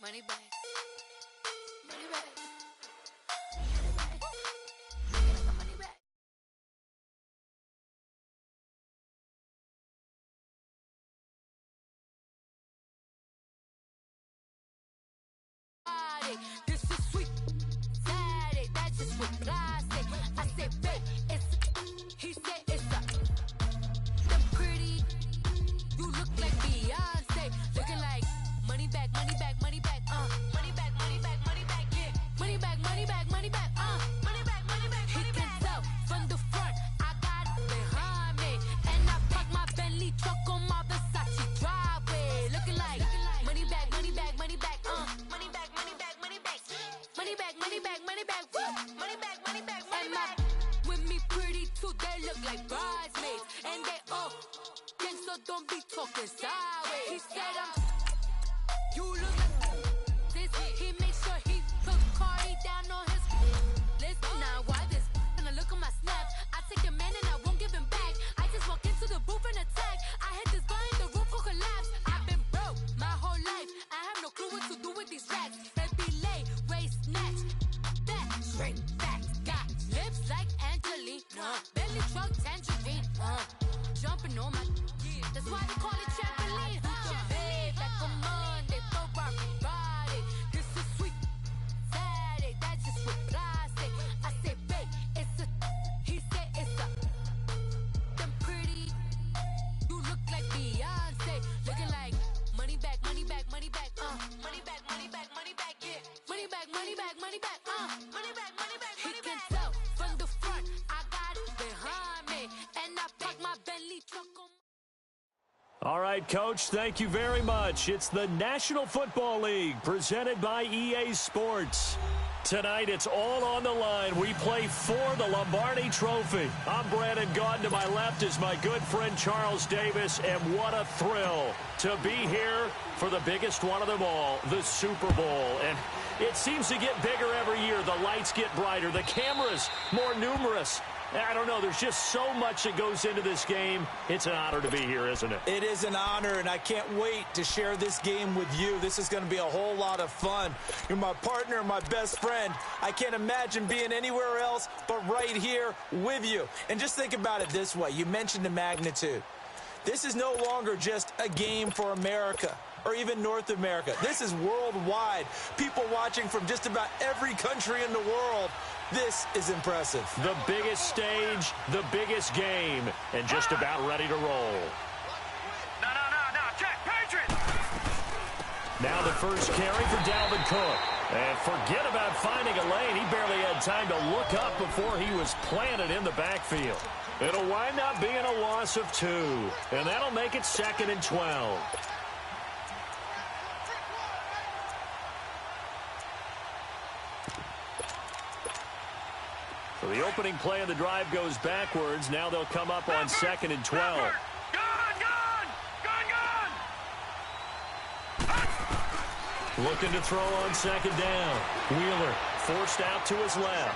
Money back. Money back. Money back. This is sweet. Saturday, that's just what I say. I say, babe, it's. He said it's a. The pretty. You look like Beyonce. Looking like money back, money back, money back, money back, money back, money back, yeah. Money back, money back, money back, money back, money back, money back. He can tell from the front, I got it behind me. And I park my Bentley truck on my Versace driveway. Looking like money back, money back, money back, money back, money back, money back. Money back, money back, money back, money back, money back, money back. With me pretty too, they look like bridesmaids. And they all gang, so don't be talking sideways. He said you look like this. He makes sure he put Cardi down on his list. Now why this? And I look at my snap. I take a man and I won't give him back. I just walk into the booth and attack. I hit this button, the roof will collapse. I've been broke my whole life. I have no clue what to do with these racks. Baby lay, waist snatch, back, straight back. Got lips like Angelina, belly truck tangerine, jumping on my. That's why they call it trampoline. Babe, like a Monday for everybody. This is sweet. Saturday, that's just what I say. I say, babe, it's a. He said it's a. Them pretty. You look like Beyonce. Looking like money back, money back, money back, money back, money back, money back, yeah. Money back, money back, money back, money back, money back, money back. He can tell from the front, I got it behind me, and I park my Bentley truck on. All right, Coach, thank you very much. It's the National Football League presented by EA Sports. Tonight, it's all on the line. We play for the Lombardi Trophy. I'm Brandon Gaudin. To my left is my good friend Charles Davis, and what a thrill to be here for the biggest one of them all, the Super Bowl. And it seems to get bigger every year. The lights get brighter. The cameras more numerous. I don't know. There's just so much that goes into this game. It's an honor to be here, isn't it? It is an honor, and I can't wait to share this game with you. This is going to be a whole lot of fun. You're my partner, my best friend. I can't imagine being anywhere else but right here with you. And just think about it this way. You mentioned the magnitude. This is no longer just a game for America or even North America. This is worldwide. People watching from just about every country in the world. This is impressive. The biggest stage, the biggest game, and just about ready to roll. No, check, Patriots! Now the first carry for Dalvin Cook. And forget about finding a lane. He barely had time to look up before he was planted in the backfield. It'll wind up being a loss of 2, and that'll make it 2nd and 12. So the opening play of the drive goes backwards. Now they'll come up on 2nd and 12. Gone! Looking to throw on 2nd down. Wheeler forced out to his left.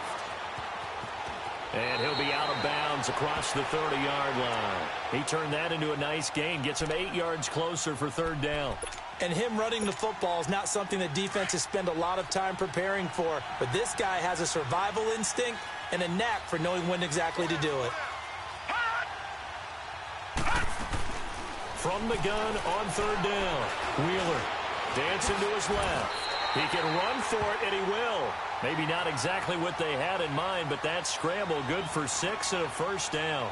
And he'll be out of bounds across the 30-yard line. He turned that into a nice gain. Gets him 8 yards closer for 3rd down. And him running the football is not something that defenses spend a lot of time preparing for. But this guy has a survival instinct and a knack for knowing when exactly to do it. From the gun on 3rd down. Wheeler dancing to his left. He can run for it, and he will. Maybe not exactly what they had in mind, but that scramble good for 6 and a 1st down.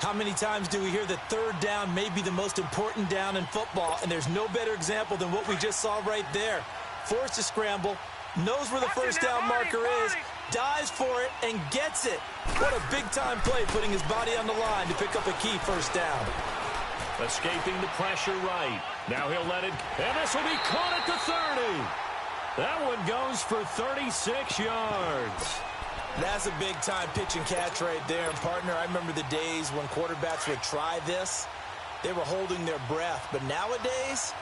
How many times do we hear that 3rd down may be the most important down in football, and there's no better example than what we just saw right there. Forced to scramble, knows where the 1st down marker is, dives for it, and gets it. What a big-time play, putting his body on the line to pick up a key 1st down. Escaping the pressure right. Now he'll let it, and this will be caught at the 30. That one goes for 36 yards. That's a big-time pitch and catch right there. And, partner, I remember the days when quarterbacks would try this. They were holding their breath. But nowadays,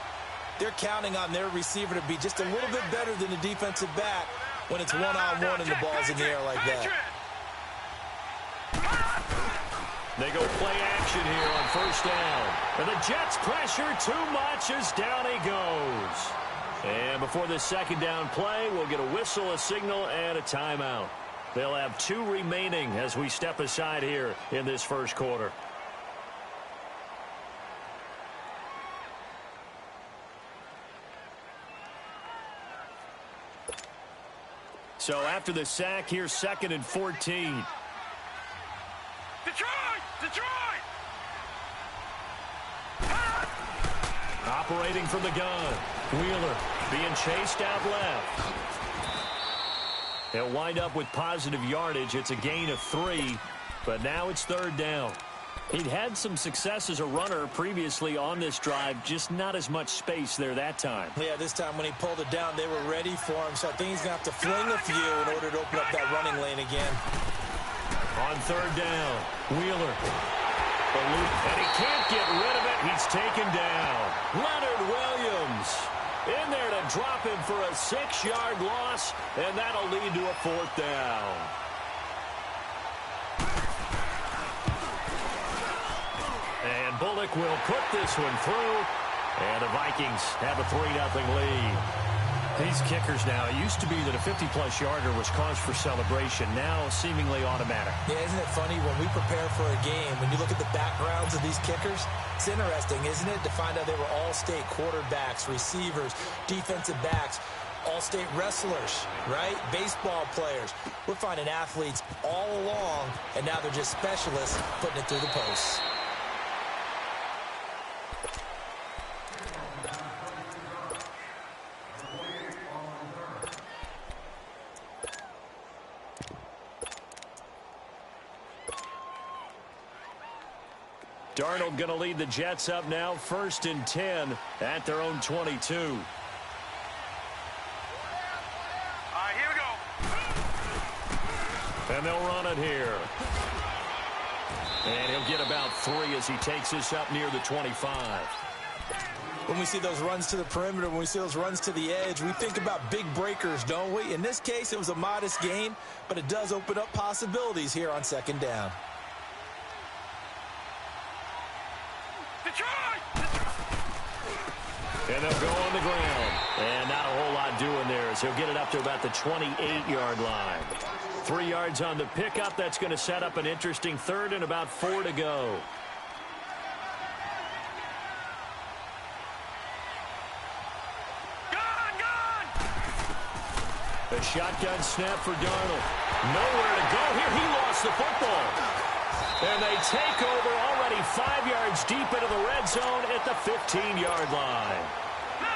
they're counting on their receiver to be just a little bit better than the defensive back when it's one-on-one and the ball's in the air like that. They go play action here on 1st down. And the Jets pressure too much as down he goes. And before this second down play, we'll get a whistle, a signal, and a timeout. They'll have 2 remaining as we step aside here in this first quarter. So after the sack, here's 2nd and 14. Detroit! Operating from the gun. Wheeler being chased out left. They'll wind up with positive yardage. It's a gain of 3, but now it's 3rd down. He'd had some success as a runner previously on this drive, just not as much space there that time. Yeah, this time when he pulled it down, they were ready for him, so I think he's going to have to fling a few in order to open up that running lane again. On 3rd down, Wheeler. The loop, and he can't get rid of it. He's taken down. Leonard Williams in there to drop him for a 6-yard loss, and that'll lead to a 4th down. And Bullock will put this one through, and the Vikings have a 3-0 lead. These kickers now, it used to be that a 50-plus yarder was cause for celebration, now seemingly automatic. Yeah, isn't it funny when we prepare for a game, when you look at the backgrounds of these kickers, it's interesting, isn't it, to find out they were all-state quarterbacks, receivers, defensive backs, all-state wrestlers, right? Baseball players. We're finding athletes all along, and now they're just specialists putting it through the posts. Darnold going to lead the Jets up now, 1st and 10 at their own 22. All right, here we go. And they'll run it here. And he'll get about 3 as he takes this up near the 25. When we see those runs to the perimeter, when we see those runs to the edge, we think about big breakers, don't we? In this case, it was a modest gain, but it does open up possibilities here on 2nd down. And they'll go on the ground. And not a whole lot doing there as he'll get it up to about the 28-yard line. 3 yards on the pickup. That's going to set up an interesting 3rd and about 4 to go. A shotgun snap for Darnold. Nowhere to go here. He lost the football. And they take over already 5 yards deep into the red zone at the 15-yard line.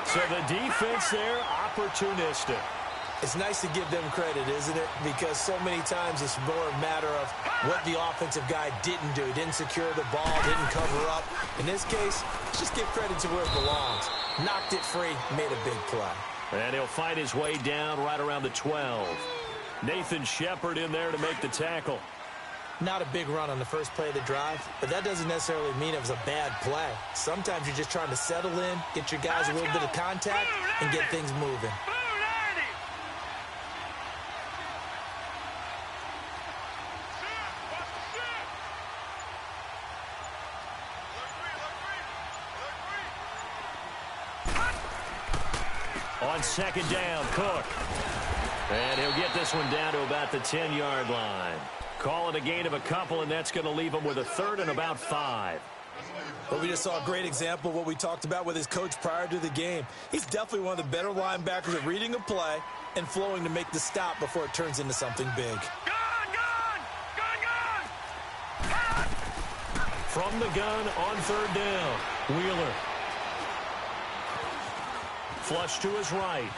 So the defense there, opportunistic. It's nice to give them credit, isn't it? Because so many times it's more a matter of what the offensive guy didn't do. He didn't secure the ball, didn't cover up. In this case, just give credit to where it belongs. Knocked it free, made a big play. And he'll fight his way down right around the 12. Nathan Shepard in there to make the tackle. Not a big run on the first play of the drive, but that doesn't necessarily mean it was a bad play. Sometimes you're just trying to settle in, get your guys a little bit of contact, and get things moving. On 2nd down, Cook. And he'll get this one down to about the 10-yard line. Call it a gain of a couple, and that's going to leave him with a 3rd and about 5. Well, we just saw a great example of what we talked about with his coach prior to the game. He's definitely one of the better linebackers at reading a play and flowing to make the stop before it turns into something big. From the gun on 3rd down, Wheeler. Flush to his right.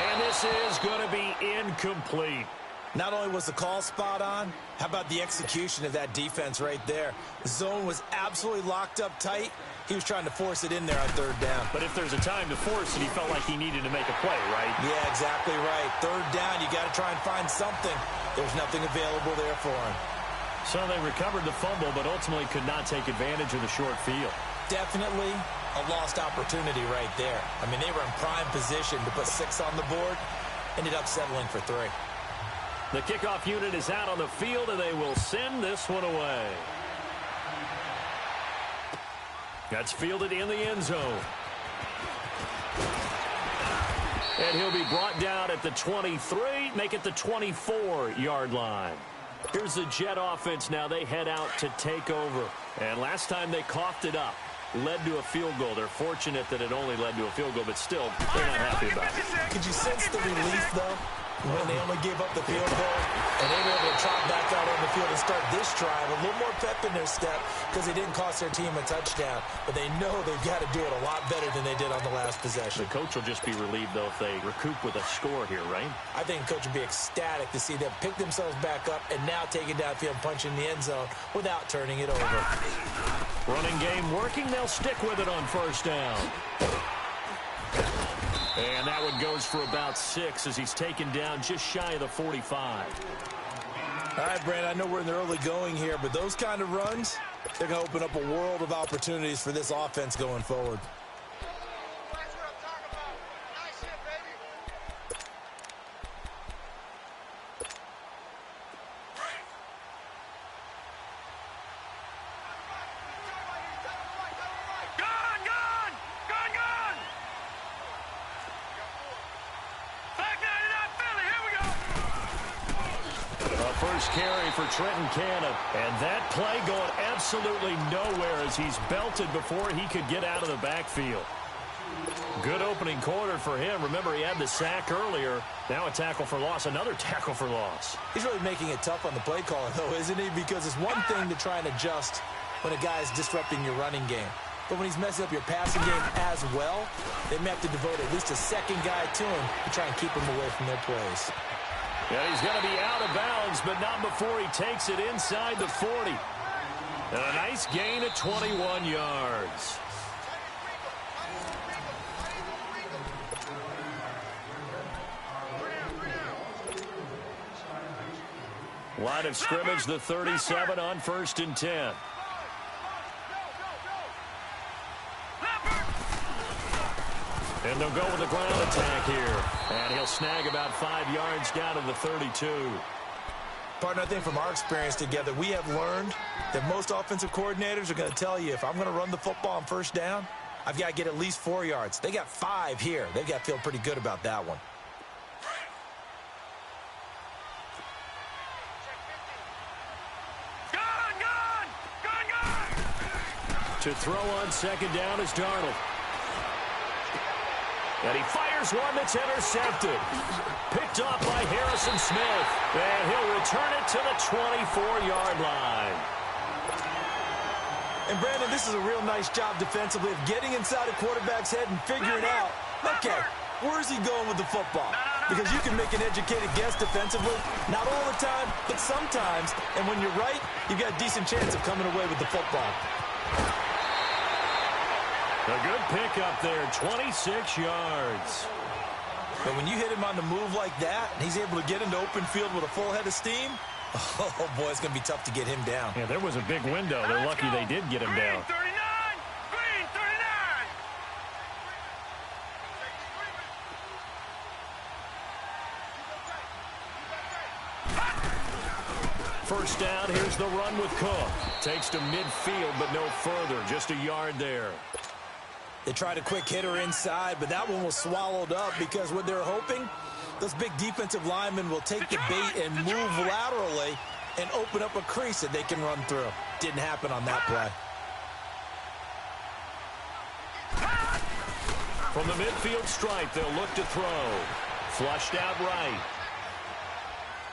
And this is going to be incomplete. Not only was the call spot on, how about the execution of that defense right there? The zone was absolutely locked up tight. He was trying to force it in there on 3rd down. But if there's a time to force it, he felt like he needed to make a play, right? Yeah, exactly right. 3rd down, you got to try and find something. There's nothing available there for him. So they recovered the fumble, but ultimately could not take advantage of the short field. Definitely a lost opportunity right there. I mean, they were in prime position to put 6 on the board. Ended up settling for 3. The kickoff unit is out on the field, and they will send this one away. That's fielded in the end zone. And he'll be brought down at the 23, make it the 24-yard line. Here's the Jet offense now. They head out to take over. And last time they coughed it up, led to a field goal. They're fortunate that it only led to a field goal, but still, they're not happy about it. Could you sense the relief, though, when they only gave up the field goal and they were able to trot back out on the field and start this drive? A little more pep in their step because they didn't cost their team a touchdown, but they know they've got to do it a lot better than they did on the last possession. The coach will just be relieved, though, if they recoup with a score here, right? I think the coach would be ecstatic to see them pick themselves back up and now take it downfield, punch in the end zone without turning it over. Running game working. They'll stick with it on first down. And that one goes for about 6 as he's taken down just shy of the 45. All right, Brandon, I know we're in the early going here, but those kind of runs, they're going to open up a world of opportunities for this offense going forward. That's what I'm talking about. Nice hit, baby. Gone, gone! Gone, gone! Back 99 Philly, here we go! The first carry for Trenton Cannon. And that play going absolutely nowhere as he's belted before he could get out of the backfield. Good opening quarter for him. Remember, he had the sack earlier. Now a tackle for loss, another tackle for loss. He's really making it tough on the play caller, though, isn't he? Because it's one thing to try and adjust when a guy's disrupting your running game. But when he's messing up your passing game as well, they may have to devote at least a second guy to him to try and keep him away from their plays. Yeah, he's going to be out of bounds, but not before he takes it inside the 40. And a nice gain of 21 yards. Line of scrimmage, the 37 on 1st and 10. And they'll go with the ground attack here. And he'll snag about 5 yards down to the 32. Partner, I think from our experience together, we have learned that most offensive coordinators are going to tell you, if I'm going to run the football on first down, I've got to get at least 4 yards. They got 5 here. They've got to feel pretty good about that one. To throw on second down is Darnold. And he fires one that's intercepted. Picked off by Harrison Smith. And he'll return it to the 24-yard line. And, Brandon, this is a real nice job defensively of getting inside a quarterback's head and figuring out, okay, where's he going with the football? Because you can make an educated guess defensively, not all the time, but sometimes. And when you're right, you've got a decent chance of coming away with the football. A good pickup there, 26 yards. But when you hit him on the move like that, and he's able to get into open field with a full head of steam, oh, boy, it's going to be tough to get him down. Yeah, there was a big window. They're lucky they did get him down. Green 39! Green 39! First down, here's the run with Cook. Takes to midfield, but no further. Just a yard there. They tried a quick hitter inside, but that one was swallowed up because what they're hoping, those big defensive linemen will take the bait and move laterally and open up a crease that they can run through. Didn't happen on that play. From the midfield stripe, they'll look to throw. Flushed out right.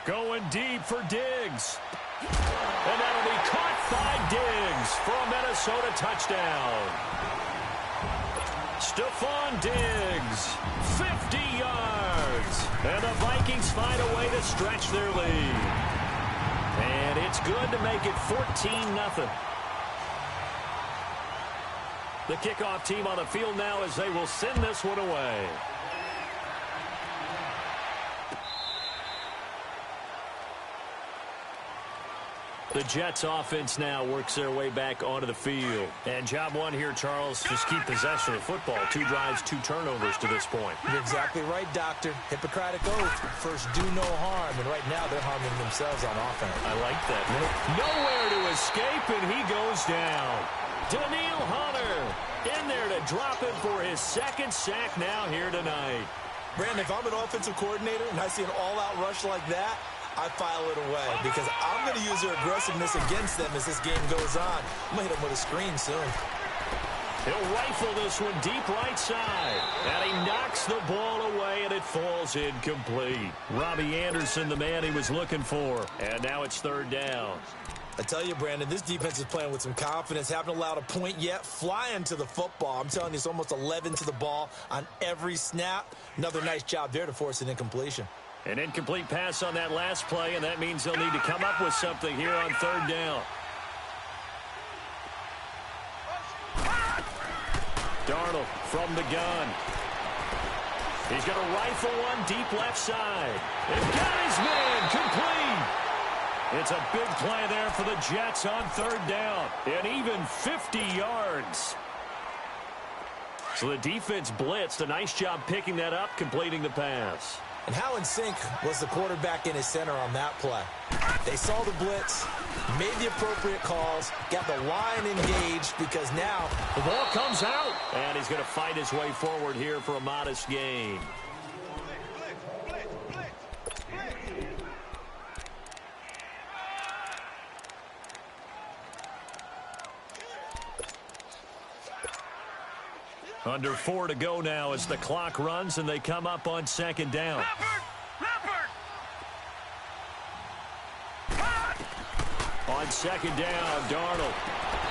Going deep for Diggs. And that'll be caught by Diggs for a Minnesota touchdown. Stephon Diggs, 50 yards. And the Vikings find a way to stretch their lead. And it's good to make it 14-0. The kickoff team on the field now as they will send this one away. The Jets offense now works their way back onto the field. And job one here, Charles, just keep possession of the football. 2 drives, 2 turnovers to this point. You're exactly right, Doctor. Hippocratic oath. First, do no harm. And right now, they're harming themselves on offense. I like that. Nowhere to escape, and he goes down. Daniil Hunter in there to drop it for his 2nd sack now here tonight. Brandon, if I'm an offensive coordinator and I see an all-out rush like that, I file it away because I'm going to use their aggressiveness against them as this game goes on. I'm going to hit them with a screen soon. He'll rifle this one deep right side. And he knocks the ball away, and it falls incomplete. Robbie Anderson, the man he was looking for. And now it's 3rd down. I tell you, Brandon, this defense is playing with some confidence. Haven't allowed a point yet. Flying to the football. I'm telling you, it's almost 11 to the ball on every snap. Another nice job there to force an incompletion. An incomplete pass on that last play, and that means they'll need to come up with something here on 3rd down. Darnold from the gun. He's going to rifle one deep left side. He's got his man complete. It's a big play there for the Jets on 3rd down. And even 50 yards. So the defense blitzed. A nice job picking that up, completing the pass. And how in sync was the quarterback in his center on that play? They saw the blitz, made the appropriate calls, got the line engaged because now the ball comes out. And he's going to fight his way forward here for a modest gain. Under 4 to go now as the clock runs and they come up on 2nd down. On 2nd down, Darnold.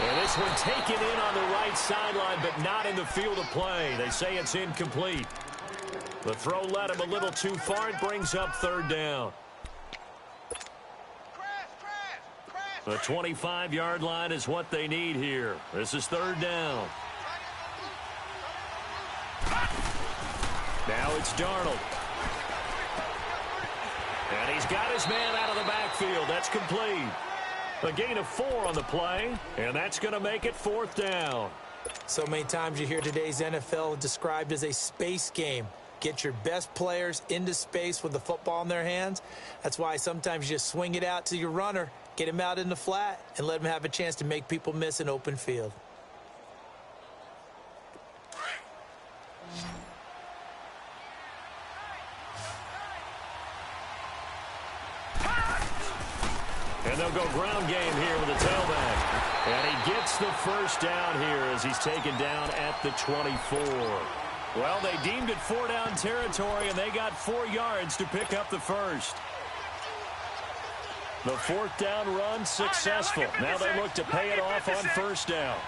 And this one taken in on the right sideline, but not in the field of play. They say it's incomplete. The throw led him a little too far. It brings up 3rd down. The 25-yard line is what they need here. This is 3rd down. Now it's Darnold. And he's got his man out of the backfield. That's complete. A gain of 4 on the play, and that's going to make it 4th down. So many times you hear today's NFL described as a space game. Get your best players into space with the football in their hands. That's why sometimes you just swing it out to your runner, get him out in the flat, and let him have a chance to make people miss an open field. And they'll go ground game here with a tailback. And he gets the 1st down here as he's taken down at the 24. Well, they deemed it 4-down territory, and they got 4 yards to pick up the 1st. The 4th down run successful. Now they look to pay it off on 1st down.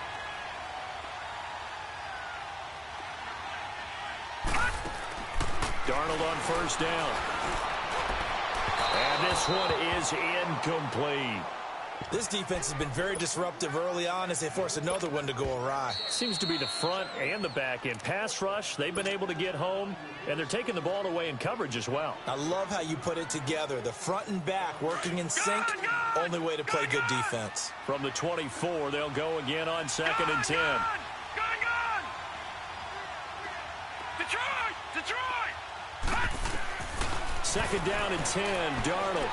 Darnold on 1st down. And this one is incomplete. This defense has been very disruptive early on as they force another one to go awry. Seems to be the front and the back end. Pass rush, they've been able to get home, and they're taking the ball away in coverage as well. I love how you put it together. The front and back working in sync, only way to play good defense. From the 24, they'll go again on 2nd and 10. Detroit! 2nd down and 10, Darnold.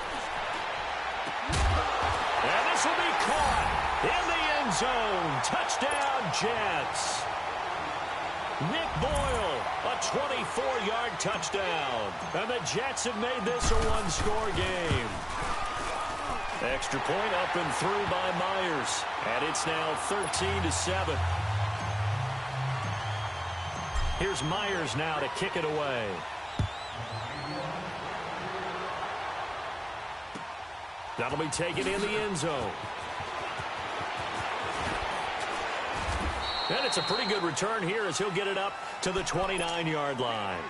And this will be caught in the end zone. Touchdown, Jets. Nick Boyle, a 24-yard touchdown. And the Jets have made this a 1-score game. Extra point up and through by Myers. And it's now 13-7. Here's Myers now to kick it away. That'll be taken in the end zone. And it's a pretty good return here as he'll get it up to the 29-yard line.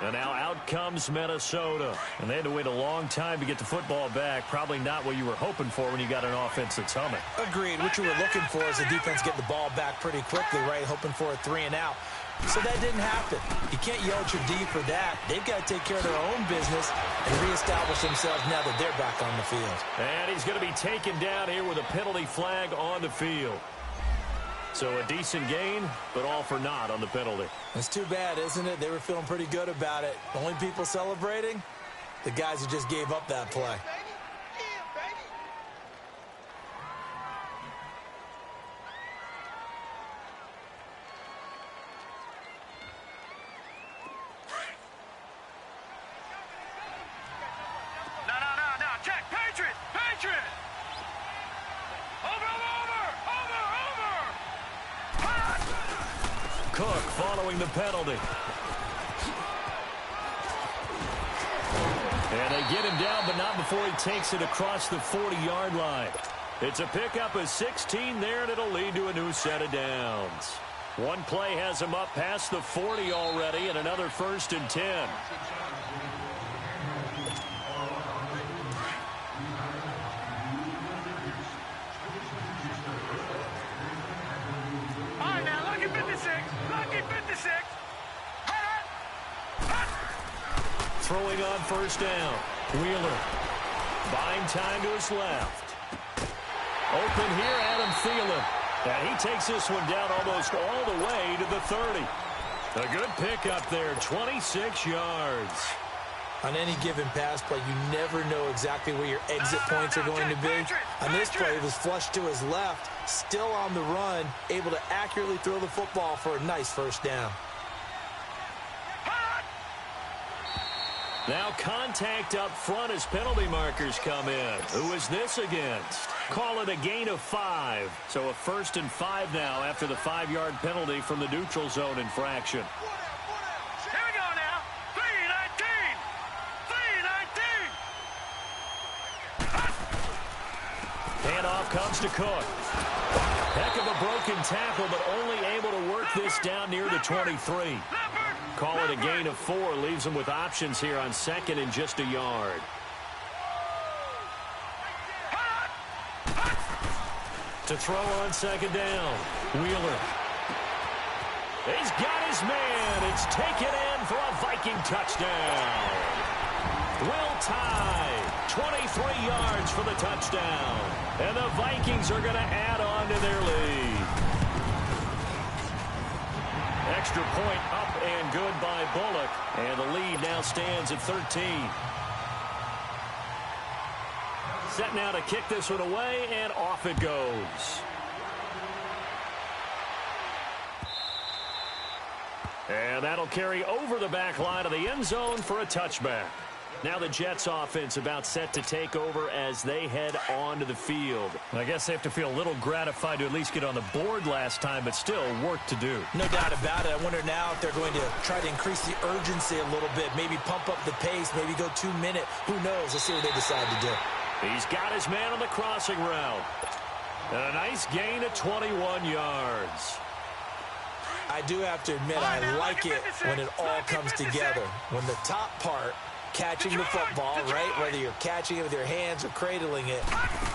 And now out comes Minnesota. And they had to wait a long time to get the football back. Probably not what you were hoping for when you got an offense that's humming. Agreed. What you were looking for is the defense getting the ball back pretty quickly, right? Hoping for a 3-and-out. So that didn't happen. You can't yell at your D for that. They've got to take care of their own business and reestablish themselves now that they're back on the field. And he's going to be taken down here with a penalty flag on the field. So a decent gain, but all for naught on the penalty. That's too bad, isn't it? They were feeling pretty good about it. The only people celebrating, the guys who just gave up that play. Cook following the penalty. And they get him down, but not before he takes it across the 40-yard line. It's a pickup of 16 there, and it'll lead to a new set of downs. One play has him up past the 40 already, and another 1st and 10. Throwing on 1st down. Wheeler buying time to his left. Open here, Adam Thielen. And he takes this one down almost all the way to the 30. A good pickup there, 26 yards. On any given pass play, you never know exactly where your exit points are going to be. On this play, it was flushed to his left, still on the run, able to accurately throw the football for a nice 1st down. Now contact up front as penalty markers come in. Who is this against? Call it a gain of 5. So a 1st and 5 now after the 5-yard penalty from the neutral zone infraction. Here we go now. 3-19. 3-19. Handoff comes to Cook. Heck of a broken tackle, but only able to work this down near the 23. Call it a gain of 4. Leaves them with options here on 2nd and just a yard. To throw on 2nd down. Wheeler. He's got his man. It's taken in for a Viking touchdown. Will tie. 23 yards for the touchdown. And the Vikings are going to add on to their lead. Extra point up and good by Bullock. And the lead now stands at 13. Set now to kick this one away, and off it goes. And that'll carry over the back line of the end zone for a touchback. Now the Jets offense about set to take over as they head onto the field. I guess they have to feel a little gratified to at least get on the board last time, but still work to do. No doubt about it. I wonder now if they're going to try to increase the urgency a little bit, maybe pump up the pace, maybe go 2-minute. Who knows? Let's see what they decide to do. He's got his man on the crossing route. And a nice gain of 21 yards. I do have to admit, I like it when it all comes together. When the top part, catching the football, right, whether you're catching it with your hands or cradling it,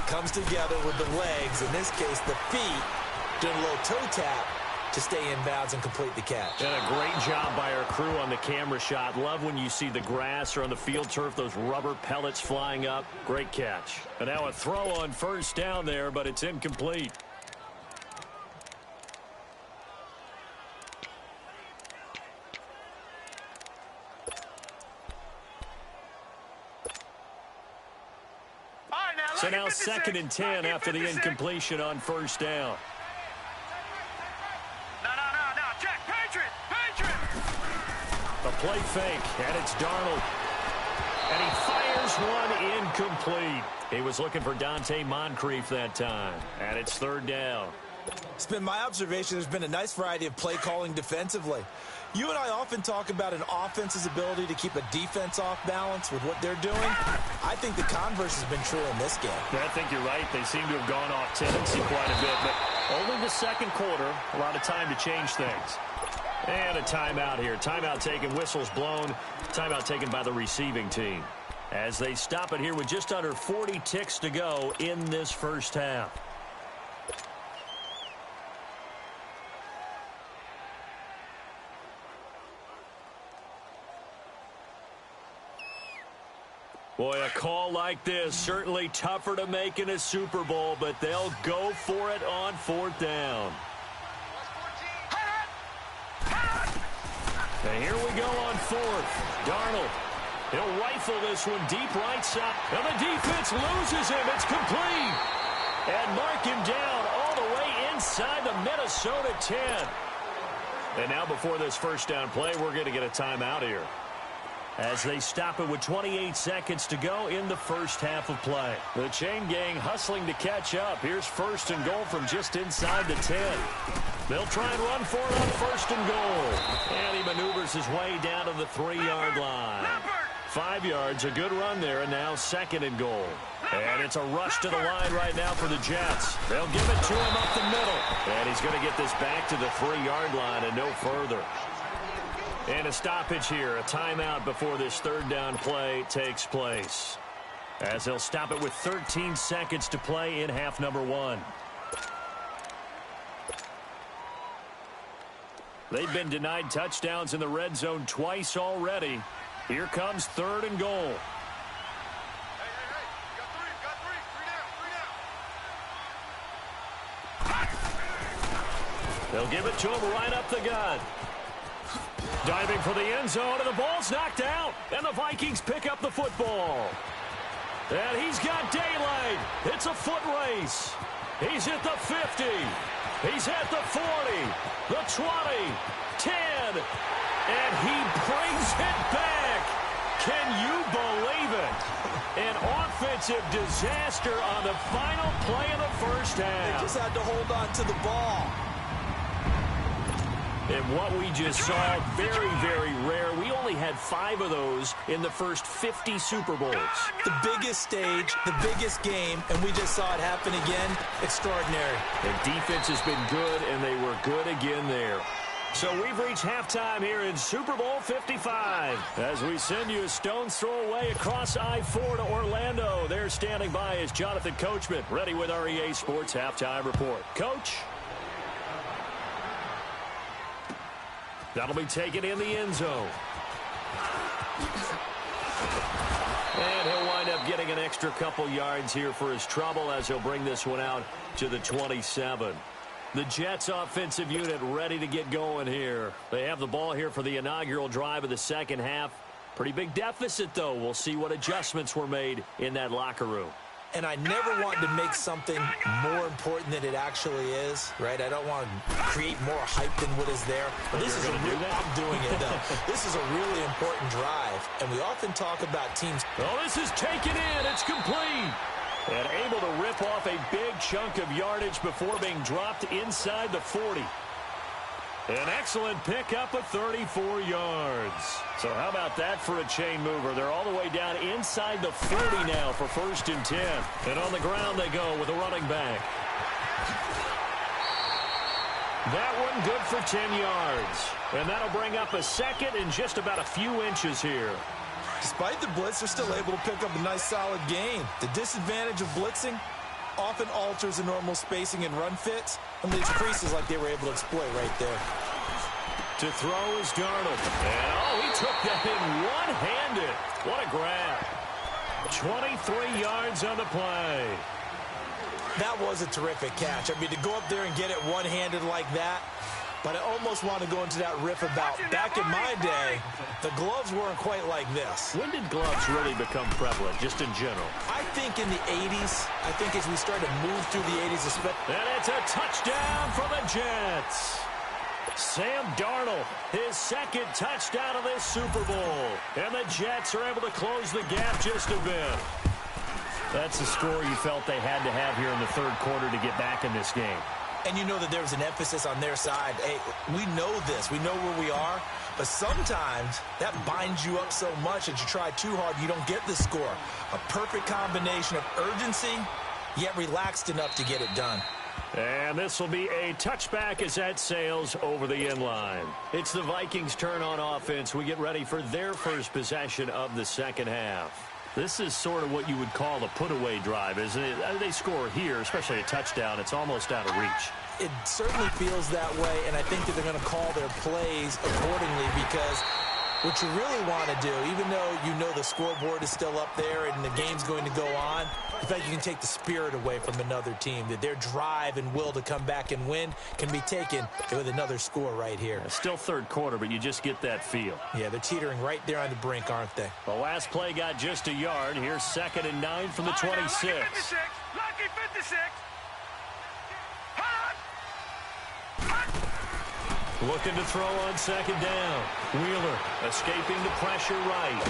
comes together with the legs, in this case the feet, doing a little toe tap to stay in bounds and complete the catch. And a great job by our crew on the camera shot. Love when you see the grass or on the field turf, those rubber pellets flying up. Great catch. And now a throw on 1st down there, but it's incomplete. So now 2nd and 10 after the incompletion on 1st down. No, check, Patriot! A play fake, and it's Darnold. And he fires one incomplete. He was looking for Dante Moncrief that time. And it's 3rd down. It's been my observation there's been a nice variety of play calling defensively. You and I often talk about an offense's ability to keep a defense off balance with what they're doing. I think the converse has been true in this game. I think you're right. They seem to have gone off tendency quite a bit, but only the 2nd quarter, a lot of time to change things. And a timeout here. Timeout taken, whistles blown. Timeout taken by the receiving team. As they stop it here with just under 40 ticks to go in this 1st half. Boy, a call like this, certainly tougher to make in a Super Bowl, but they'll go for it on 4th down. And here we go on 4th. Darnold. He'll rifle this one deep right side. And the defense loses him. It's complete. And mark him down all the way inside the Minnesota 10. And now before this first down play, we're going to get a timeout here, as they stop it with 28 seconds to go in the first half of play. The chain gang hustling to catch up. Here's 1st and goal from just inside the 10. They'll try and run for it on 1st and goal. And he maneuvers his way down to the 3-yard line. 5 yards, a good run there, and now 2nd and goal. And it's a rush to the line right now for the Jets. They'll give it to him up the middle. And he's going to get this back to the 3-yard line and no further. And a stoppage here, a timeout before this 3rd down play takes place, as they'll stop it with 13 seconds to play in half number 1. They've been denied touchdowns in the red zone twice already. Here comes 3rd and goal. They'll give it to him right up the gut. Diving for the end zone, and the ball's knocked out. And the Vikings pick up the football. And he's got daylight. It's a foot race. He's at the 50. He's at the 40, the 20, 10. And he brings it back. Can you believe it? An offensive disaster on the final play of the first half. They just had to hold on to the ball. And what we just saw, very, very rare. We only had 5 of those in the first 50 Super Bowls. The biggest stage, the biggest game, and we just saw it happen again. Extraordinary. The defense has been good, and they were good again there. So we've reached halftime here in Super Bowl 55. As we send you a stone's throw away across I-4 to Orlando. There standing by is Jonathan Coachman, ready with our EA Sports Halftime Report. Coach? That'll be taken in the end zone. And he'll wind up getting an extra couple yards here for his trouble, as he'll bring this one out to the 27. The Jets offensive unit ready to get going here. They have the ball here for the inaugural drive of the second half. Pretty big deficit, though. We'll see what adjustments were made in that locker room. And I never want to make something more important than it actually is, right? I don't want to create more hype than what is there. But this is I'm doing it, though. This is a really important drive, and we often talk about teams. Oh, this is taken in. It's complete. And able to rip off a big chunk of yardage before being dropped inside the 40. An excellent pickup of 34 yards. So how about that for a chain mover? They're all the way down inside the 40 now for 1st and 10. And on the ground they go with a running back. That one good for 10 yards. And that'll bring up a 2nd and just about a few inches here. Despite the blitz, they're still able to pick up a nice solid gain. The disadvantage of blitzing often alters the normal spacing and run fits, and leaves creases like they were able to exploit right there. To throw is Darnold. And, he took that in one-handed. What a grab. 23 yards on the play. That was a terrific catch. I mean, to go up there and get it one-handed like that, but I almost want to go into that riff about back in my day, the gloves weren't quite like this. When did gloves really become prevalent, just in general? I think in the 80s. I think as we started to move through the 80s, especially. And it's a touchdown for the Jets. Sam Darnold, his 2nd touchdown of this Super Bowl. And the Jets are able to close the gap just a bit. That's the score you felt they had to have here in the 3rd quarter to get back in this game. And you know that there was an emphasis on their side. Hey, we know this. We know where we are. But sometimes that binds you up so much that you try too hard, you don't get the score. A perfect combination of urgency, yet relaxed enough to get it done. And this will be a touchback as that sails over the end line. It's the Vikings' turn on offense. We get ready for their first possession of the second half. This is sort of what you would call a put-away drive, isn't it? They score here, especially a touchdown. It's almost out of reach. It certainly feels that way, and I think that they're going to call their plays accordingly because What you really want to do, even though you know the scoreboard is still up there and the game's going to go on, in fact, you can take the spirit away from another team, that their drive and will to come back and win can be taken with another score right here. Still third quarter, but you just get that feel. Yeah, they're teetering right there on the brink, aren't they? The last play got just a yard. Here's 2nd and 9 from the 26. Lucky 56. Lucky 56. Looking to throw on 2nd down. Wheeler escaping the pressure right.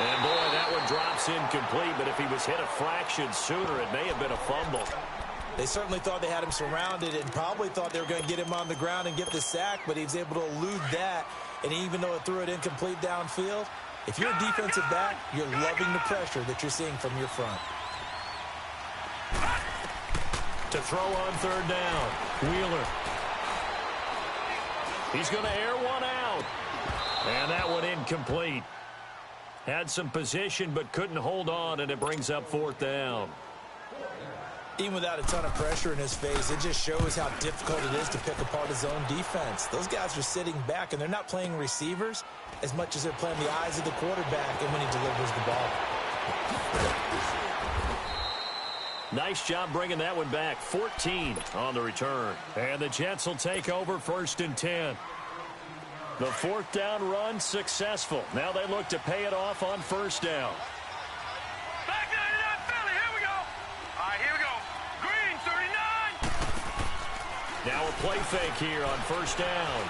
And, boy, that one drops incomplete, but if he was hit a fraction sooner, it may have been a fumble. They certainly thought they had him surrounded and probably thought they were going to get him on the ground and get the sack, but he was able to elude that. And even though it threw it incomplete downfield, if you're a defensive back, you're loving the pressure that you're seeing from your front. To throw on 3rd down. Wheeler. He's going to air one out. And that one incomplete. Had some position but couldn't hold on, and it brings up 4th down. Even without a ton of pressure in his face, it just shows how difficult it is to pick apart his own defense. Those guys are sitting back, and they're not playing receivers as much as they're playing the eyes of the quarterback and when he delivers the ball. Nice job bringing that one back. 14 on the return. And the Jets will take over 1st and 10. The 4th down run successful. Now they look to pay it off on 1st down. Back 99 Philly. Here we go. All right, here we go. Green 39. Now a play fake here on 1st down.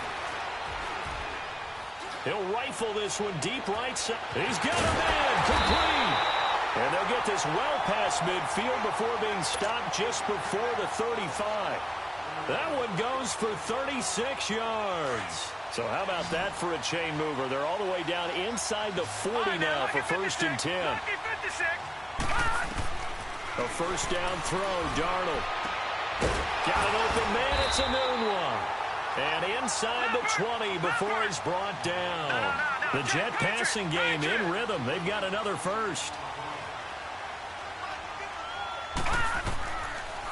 He'll rifle this one deep right side. He's got a man complete. And they'll get this well past midfield before being stopped just before the 35. That one goes for 36 yards. So how about that for a chain mover? They're all the way down inside the 40 now for 1st and 10. A 1st down throw, Darnold. Got an open man, it's a noon one. And inside the 20 before he's brought down. The Jet passing game in rhythm. They've got another 1st.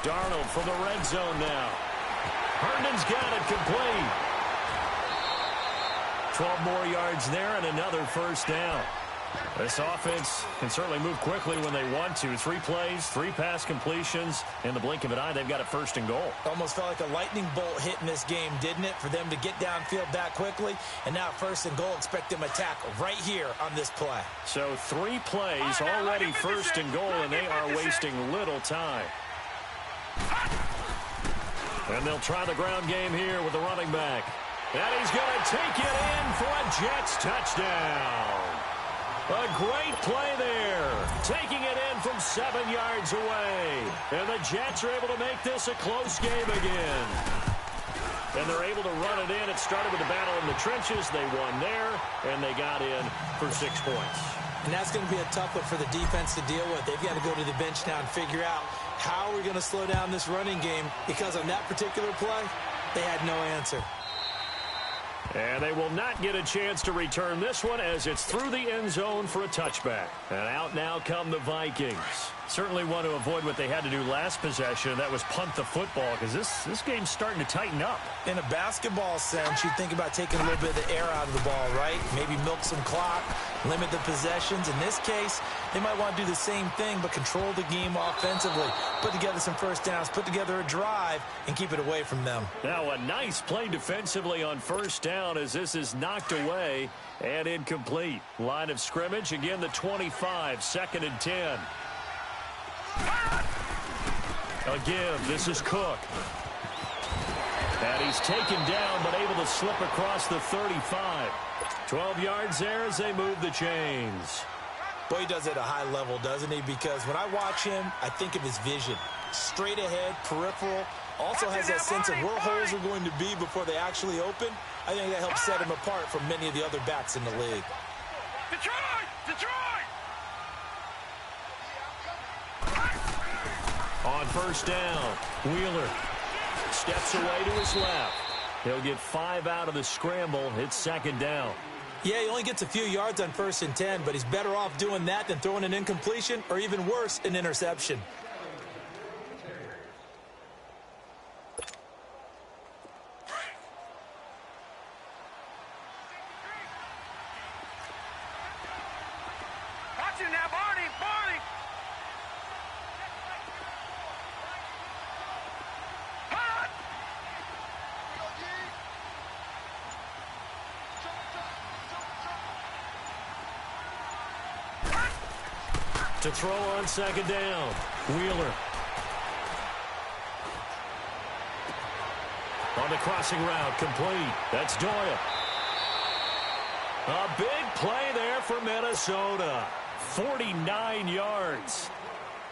Darnold from the red zone now. Herndon's got it complete. 12 more yards there and another 1st down. This offense can certainly move quickly when they want to. 3 plays, 3 pass completions. In the blink of an eye, they've got it 1st and goal. Almost felt like a lightning bolt hit in this game, didn't it? For them to get downfield that quickly. And now 1st and goal, expect them to tackle right here on this play. So 3 plays, already 1st and goal, and they are wasting little time. And they'll try the ground game here with the running back. And he's going to take it in for a Jets touchdown. A great play there. Taking it in from 7 yards away. And the Jets are able to make this a close game again. And they're able to run it in. It started with a battle in the trenches. They won there, and they got in for 6 points. And that's going to be a tough one for the defense to deal with. They've got to go to the bench now and figure out how we're going to slow down this running game, because on that particular play, they had no answer. And they will not get a chance to return this one as it's through the end zone for a touchback. And out now come the Vikings. Certainly want to avoid what they had to do last possession, and that was punt the football, because this game's starting to tighten up. In a basketball sense, you think about taking a little bit of the air out of the ball, right? Maybe milk some clock, limit the possessions. In this case, they might want to do the same thing, but control the game offensively. Put together some 1st downs, put together a drive, and keep it away from them. Now a nice play defensively on 1st down as this is knocked away and incomplete. Line of scrimmage, again the 25, 2nd and 10. Again, this is Cook. And he's taken down but able to slip across the 35. 12 yards there as they move the chains. Boy, he does it at a high level, doesn't he? Because when I watch him, I think of his vision. Straight ahead, peripheral. Also has that sense of where holes are going to be before they actually open. I think that helps set him apart from many of the other backs in the league. Detroit! Detroit! On 1st down, Wheeler steps away to his left. He'll get 5 out of the scramble. It's 2nd down. Yeah, he only gets a few yards on 1st and 10, but he's better off doing that than throwing an incompletion or even worse, an interception. To throw on second down. Wheeler. On the crossing route, complete. That's Doyle. A big play there for Minnesota. 49 yards.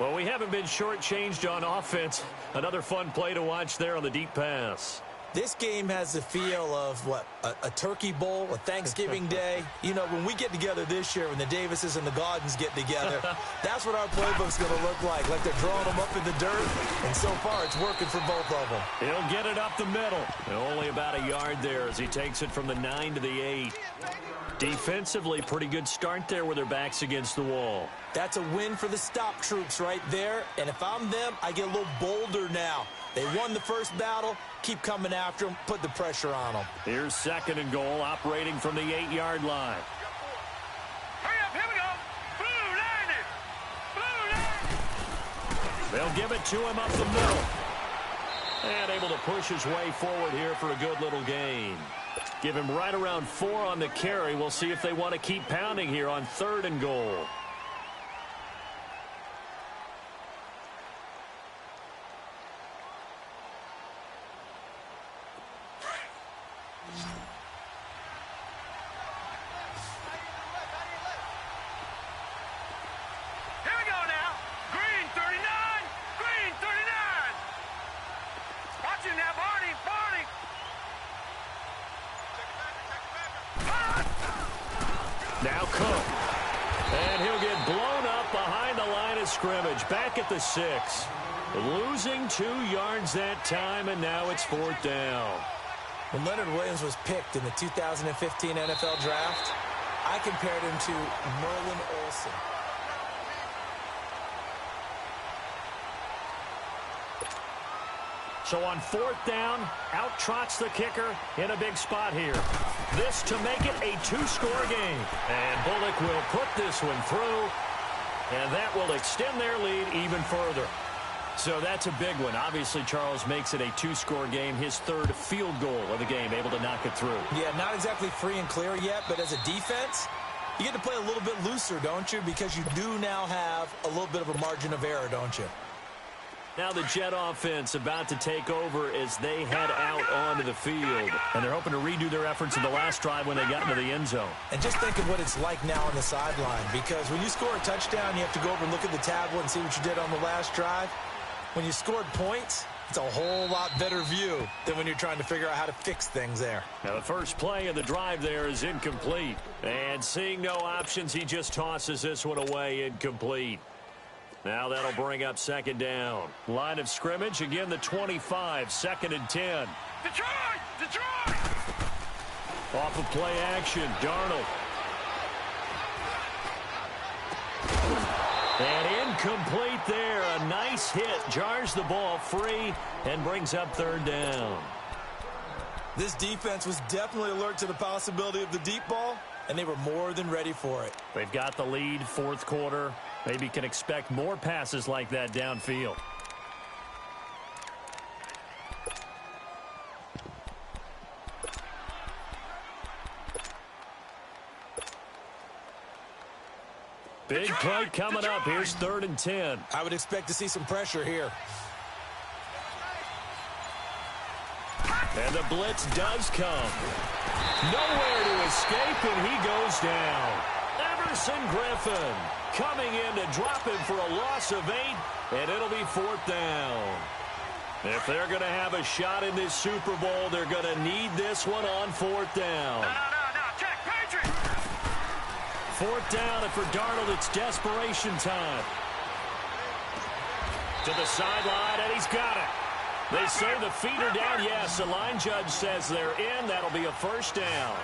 Well, we haven't been shortchanged on offense. Another fun play to watch there on the deep pass. This game has the feel of, what, a turkey bowl, a Thanksgiving day. You know, when we get together this year, when the Davises and the Gaudens get together, that's what our playbook's going to look like they're drawing them up in the dirt, and so far it's working for both of them. He'll get it up the middle. Only about a yard there as he takes it from the 9 to the 8. Defensively, pretty good start there with their backs against the wall. That's a win for the stop troops right there, and if I'm them, I get a little bolder now. They won the first battle. Keep coming after them. Put the pressure on them. Here's second and goal, operating from the 8-yard line. Hurry up, here we go. Blue line it. Blue line. They'll give it to him up the middle. And able to push his way forward here for a good little gain. Give him right around 4 on the carry. We'll see if they want to keep pounding here on 3rd and goal. Now Cook. And he'll get blown up behind the line of scrimmage. Back at the 6. Losing 2 yards that time, and now it's 4th down. When Leonard Williams was picked in the 2015 NFL Draft, I compared him to Merlin Olsen. So on 4th down, out trots the kicker in a big spot here. This to make it a 2-score game. And Bullock will put this one through, and that will extend their lead even further. So that's a big one. Obviously, Charles makes it a 2-score game, his 3rd field goal of the game, able to knock it through. Yeah, not exactly free and clear yet, but as a defense, you get to play a little bit looser, don't you? Because you do now have a little bit of a margin of error, don't you? Now the Jet offense about to take over as they head out onto the field. And they're hoping to redo their efforts in the last drive when they got into the end zone. And just think of what it's like now on the sideline. Because when you score a touchdown, you have to go over and look at the tablet and see what you did on the last drive. When you scored points, it's a whole lot better view than when you're trying to figure out how to fix things there. Now the first play of the drive there is incomplete. And seeing no options, he just tosses this one away, incomplete. Now that'll bring up 2nd down. Line of scrimmage, again the 25, 2nd and 10. Detroit! Detroit! Off of play action, Darnold. And incomplete there. A nice hit. Jars the ball free and brings up 3rd down. This defense was definitely alert to the possibility of the deep ball, and they were more than ready for it. They've got the lead, 4th quarter. Maybe can expect more passes like that downfield. Big play coming up. Here's 3rd and 10. I would expect to see some pressure here. And the blitz does come. Nowhere to escape, and he goes down. Everson Griffin coming in to drop him for a loss of 8, and it'll be 4th down. If they're going to have a shot in this Super Bowl, they're going to need this one on 4th down. No, check, Patriot! 4th down, and for Darnold, it's desperation time. To the sideline, and he's got it. They say the feet are down. Yes, the line judge says they're in. That'll be a 1st down.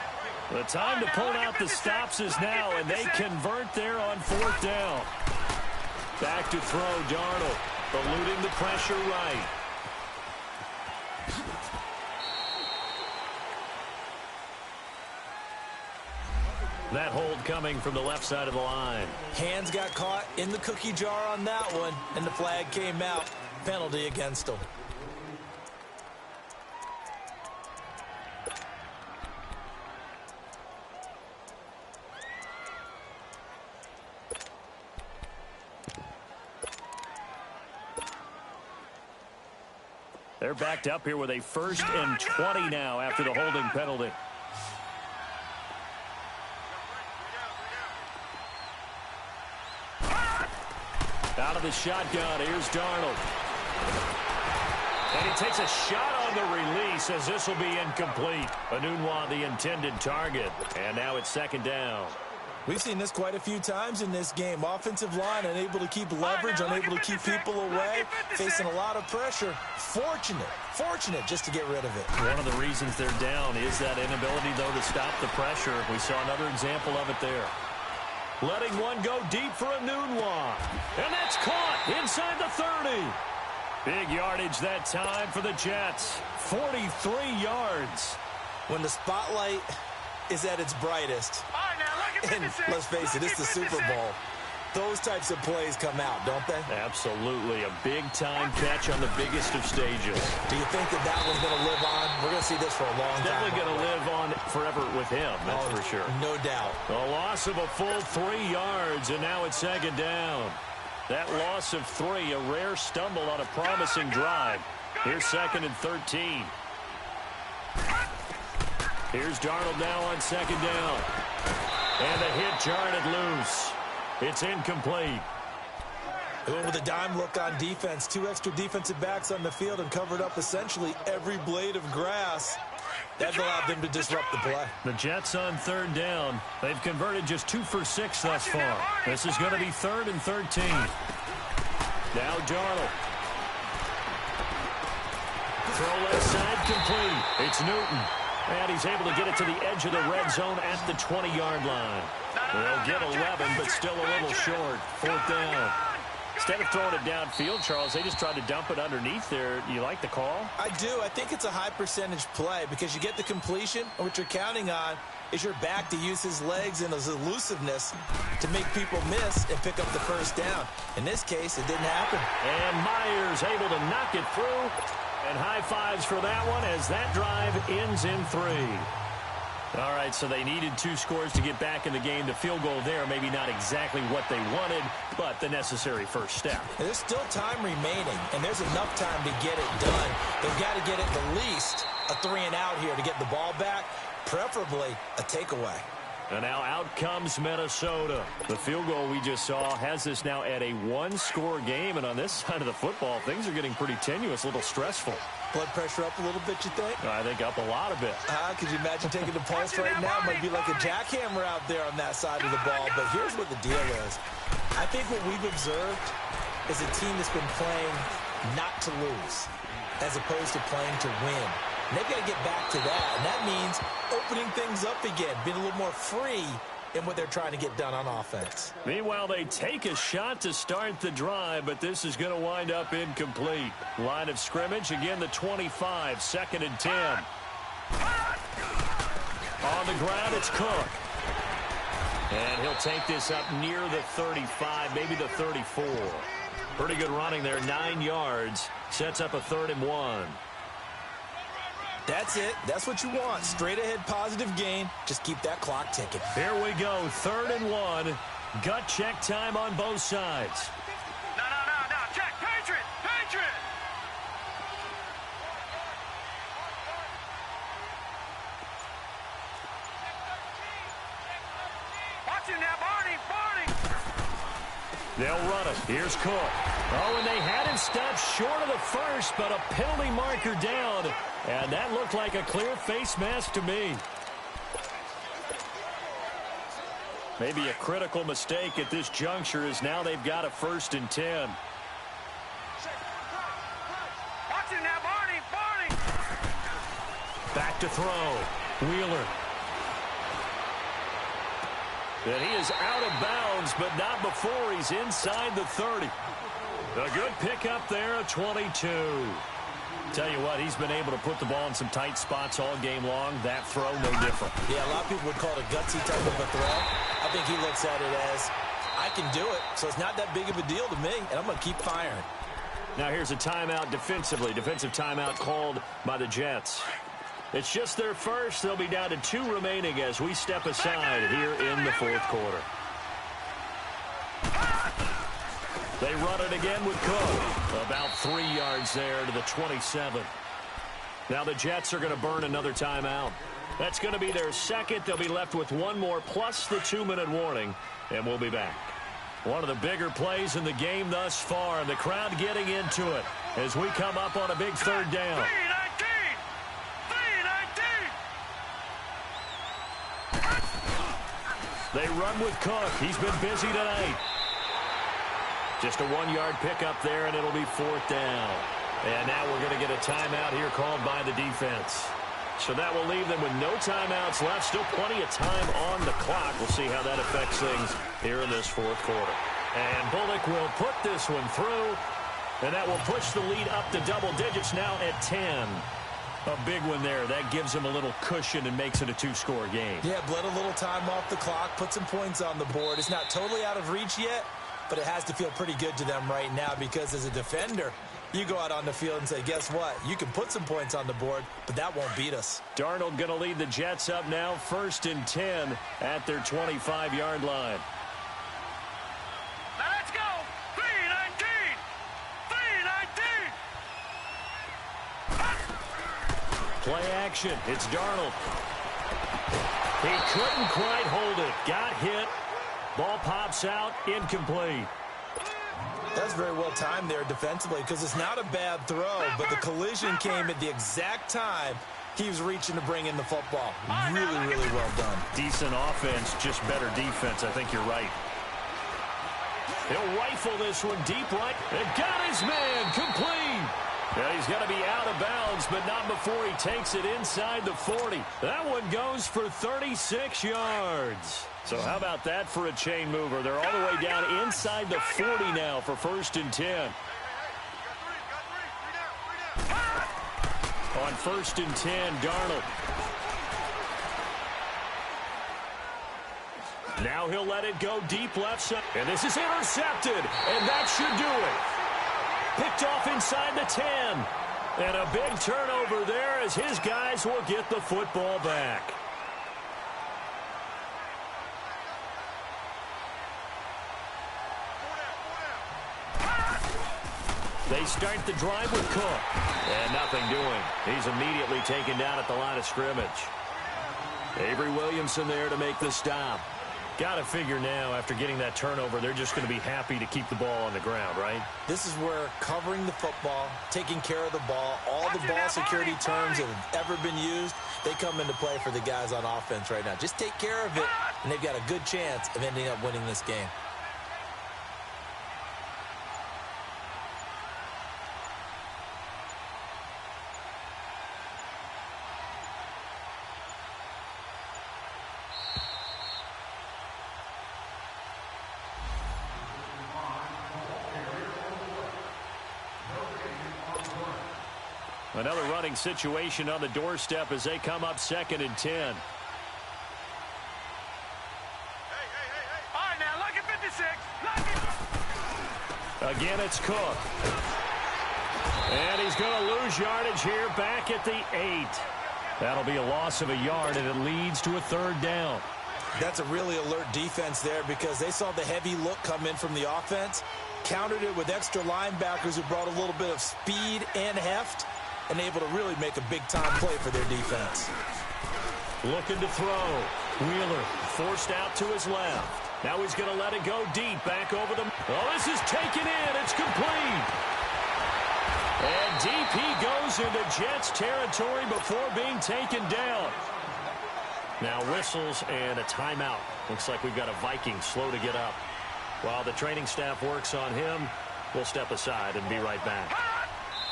The time to pull out the stops is now, and they convert there on 4th down. Back to throw, Darnold, eluding the pressure right. That hold coming from the left side of the line. Hands got caught in the cookie jar on that one, and the flag came out. Penalty against him. They're backed up here with a 1st and 20 now after the holding penalty. Out of the shotgun, here's Darnold. And he takes a shot on the release as this will be incomplete. Enunwa, the intended target. And now it's 2nd down. We've seen this quite a few times in this game. Offensive line unable to keep leverage, unable to keep people away, facing a lot of pressure. Fortunate just to get rid of it. One of the reasons they're down is that inability, though, to stop the pressure. We saw another example of it there. Letting one go deep for Enunwa. And that's caught inside the 30. Big yardage that time for the Jets. 43 yards. When the spotlight is at its brightest, and let's face it, it's the Super Bowl, those types of plays come out, don't they? Absolutely. A big-time catch on the biggest of stages. Do you think that one's going to live on? We're going to see this for a long time. Definitely going to live on forever with him, that's for sure. No doubt. A loss of a full 3 yards, and now it's 2nd down. That loss of 3, a rare stumble on a promising drive. Here's 2nd and 13. Here's Darnold now on 2nd down. And the hit jarred it loose. It's incomplete. Going with a dime look on defense. 2 extra defensive backs on the field and covered up essentially every blade of grass. That allowed them to disrupt the play. The Jets on 3rd down. They've converted just 2 for 6 thus far. This is going to be 3rd and 13. Now Darnold. Throw left side complete. It's Newton. And he's able to get it to the edge of the red zone at the 20-yard line. They'll get 11, but still a little short. 4th down. Instead of throwing it downfield, Charles, they just tried to dump it underneath there. You like the call? I do. I think it's a high-percentage play because you get the completion, and what you're counting on is your back to use his legs and his elusiveness to make people miss and pick up the 1st down. In this case, it didn't happen. And Myers able to knock it through. And high fives for that one as that drive ends in 3. All right, so they needed 2 scores to get back in the game. The field goal there, maybe not exactly what they wanted, but the necessary first step. And there's still time remaining, and there's enough time to get it done. They've got to get at the least a 3-and-out here to get the ball back, preferably a takeaway. And now out comes Minnesota. The field goal we just saw has this now at a 1-score game. And on this side of the football, things are getting pretty tenuous, a little stressful. Blood pressure up a little bit, you think? I think up a lot of it. Could you imagine taking the pulse right now? It might be like a jackhammer out there on that side of the ball. But here's what the deal is. I think what we've observed is a team that's been playing not to lose as opposed to playing to win. And they've got to get back to that. And that means opening things up again, being a little more free in what they're trying to get done on offense. Meanwhile, they take a shot to start the drive, but this is going to wind up incomplete. Line of scrimmage, again, the 25, 2nd and 10. On the ground, it's Cook. And he'll take this up near the 35, maybe the 34. Pretty good running there, 9 yards. Sets up a 3rd and 1. That's it. That's what you want. Straight ahead positive gain. Just keep that clock ticking. Here we go. 3rd and 1. Gut check time on both sides. No. Check. Patriot. Watch it now, Barney. They'll run it. Here's Cook. Oh, and they had him stopped short of the first, but a penalty marker down. And that looked like a clear face mask to me. Maybe a critical mistake at this juncture as now they've got a 1st and 10. Watch it now, Barney. Back to throw. Wheeler. And he is out of bounds, but not before he's inside the 30. A good pickup there, a 22. Tell you what, he's been able to put the ball in some tight spots all game long. That throw, no different. Yeah, a lot of people would call it a gutsy type of a throw. I think he looks at it as, I can do it, so it's not that big of a deal to me, and I'm going to keep firing. Now here's a timeout defensively. Defensive timeout called by the Jets. It's just their first. They'll be down to 2 remaining as we step aside here in the 4th quarter. They run it again with Cook. About 3 yards there to the 27. Now the Jets are going to burn another timeout. That's going to be their second. They'll be left with one more plus the 2-minute warning, and we'll be back. One of the bigger plays in the game thus far, and the crowd getting into it as we come up on a big third down. 3-19! They run with Cook. He's been busy tonight. Just a 1-yard pickup there, and it'll be 4th down. And now we're going to get a timeout here called by the defense. So that will leave them with no timeouts left. Still plenty of time on the clock. We'll see how that affects things here in this 4th quarter. And Bullock will put this one through. And that will push the lead up to double digits now at 10. A big one there. That gives them a little cushion and makes it a 2-score game. Yeah, bled a little time off the clock, put some points on the board. It's not totally out of reach yet, but it has to feel pretty good to them right now because as a defender, you go out on the field and say, guess what? You can put some points on the board, but that won't beat us. Darnold going to lead the Jets up now, 1st and 10 at their 25-yard line. Now let's go! 3-19! 3-19! Play action. It's Darnold. He couldn't quite hold it. Got hit. Ball pops out. Incomplete. That's very well timed there defensively because it's not a bad throw, but the collision came at the exact time he was reaching to bring in the football. Really, really well done. Decent offense, just better defense. I think you're right. He'll rifle this one deep right. And got his man complete. Yeah, he's got to be out of bounds, but not before he takes it inside the 40. That one goes for 36 yards. So how about that for a chain mover? They're all the way down inside the 40 now for 1st and 10. On 1st and 10, Darnold. Now he'll let it go deep left side. And this is intercepted. And that should do it. Picked off inside the 10. And a big turnover there as his guys will get the football back. They start the drive with Cook. And nothing doing. He's immediately taken down at the line of scrimmage. Avery Williamson there to make the stop. Got to figure now, after getting that turnover, they're just going to be happy to keep the ball on the ground, right? This is where covering the football, taking care of the ball, all the ball security terms that have ever been used, they come into play for the guys on offense right now. Just take care of it, and they've got a good chance of ending up winning this game. Another running situation on the doorstep as they come up 2nd and 10. All right, now, look at 56. Again, it's Cook. And he's going to lose yardage here back at the 8. That'll be a loss of a yard, and it leads to a 3rd down. That's a really alert defense there because they saw the heavy look come in from the offense, countered it with extra linebackers who brought a little bit of speed and heft, and able to really make a big-time play for their defense. Looking to throw. Wheeler forced out to his left. Now he's going to let it go deep back over them. Oh, this is taken in. It's complete. And deep he goes into Jets territory before being taken down. Now whistles and a timeout. Looks like we've got a Viking slow to get up. While the training staff works on him, we'll step aside and be right back.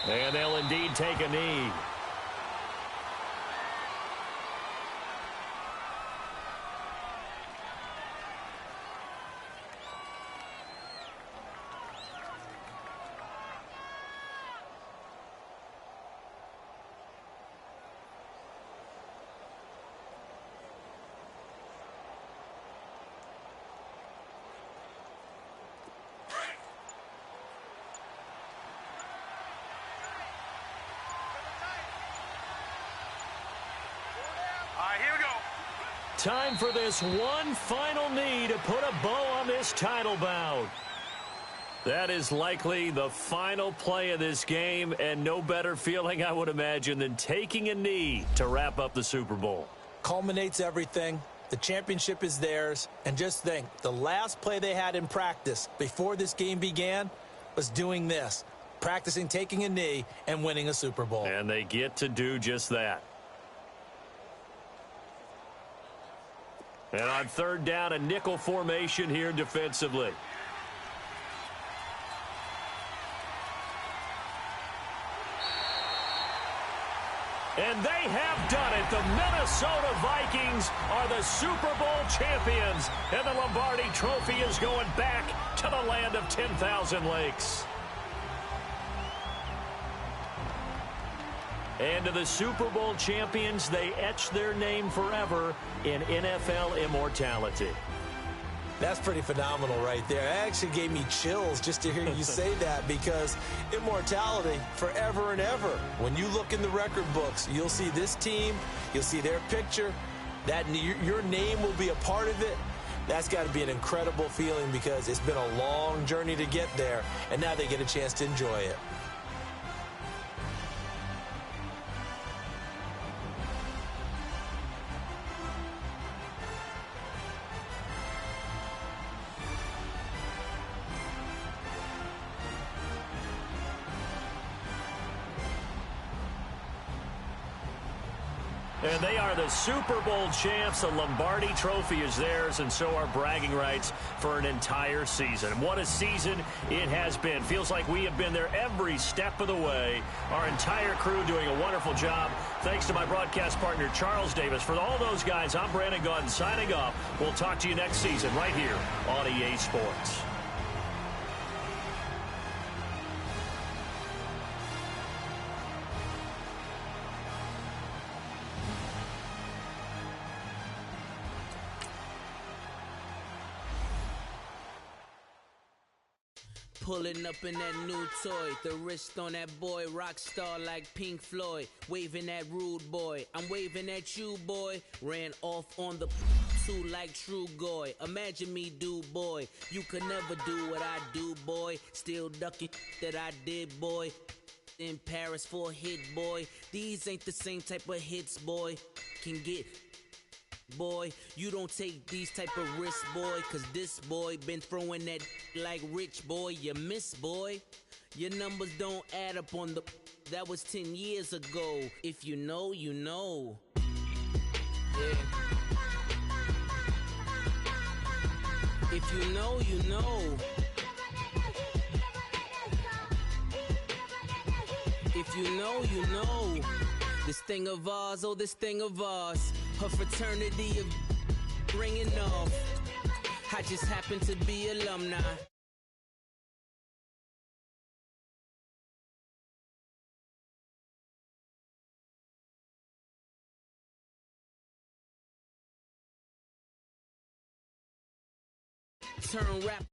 And they'll indeed take a knee. Here we go. Time for this one final knee to put a bow on this title bout. That is likely the final play of this game, and no better feeling, I would imagine, than taking a knee to wrap up the Super Bowl. Culminates everything. The championship is theirs. And just think, the last play they had in practice before this game began was doing this, practicing taking a knee and winning a Super Bowl. And they get to do just that. And on third down, a nickel formation here defensively. And they have done it. The Minnesota Vikings are the Super Bowl champions. And the Lombardi Trophy is going back to the land of 10,000 lakes. And to the Super Bowl champions, they etch their name forever in NFL immortality. That's pretty phenomenal right there. It actually gave me chills just to hear you say that, because immortality forever and ever. When you look in the record books, you'll see this team, you'll see their picture, that your name will be a part of it. That's got to be an incredible feeling, because it's been a long journey to get there, and now they get a chance to enjoy it. And they are the Super Bowl champs. The Lombardi Trophy is theirs, and so are bragging rights for an entire season. What a season it has been. Feels like we have been there every step of the way. Our entire crew doing a wonderful job. Thanks to my broadcast partner, Charles Davis. For all those guys, I'm Brandon Gaudin signing off. We'll talk to you next season right here on EA Sports. Pulling up in that new toy, the wrist on that boy, rock star like Pink Floyd, waving at rude boy, I'm waving at you boy, ran off on the two like True Goy, imagine me do boy, you could never do what I do boy, still ducking that I did boy, in Paris for a hit boy, these ain't the same type of hits boy, can get boy, you don't take these type of risks, boy, cause this boy been throwing that like rich boy, you miss, boy. Your numbers don't add up on the, that was 10 years ago. If you know, you know. Yeah. If you know, you know. If you know, you know. This thing of ours, oh, this thing of ours. Her fraternity of ringing off. I just happen to be alumni. Turn rap.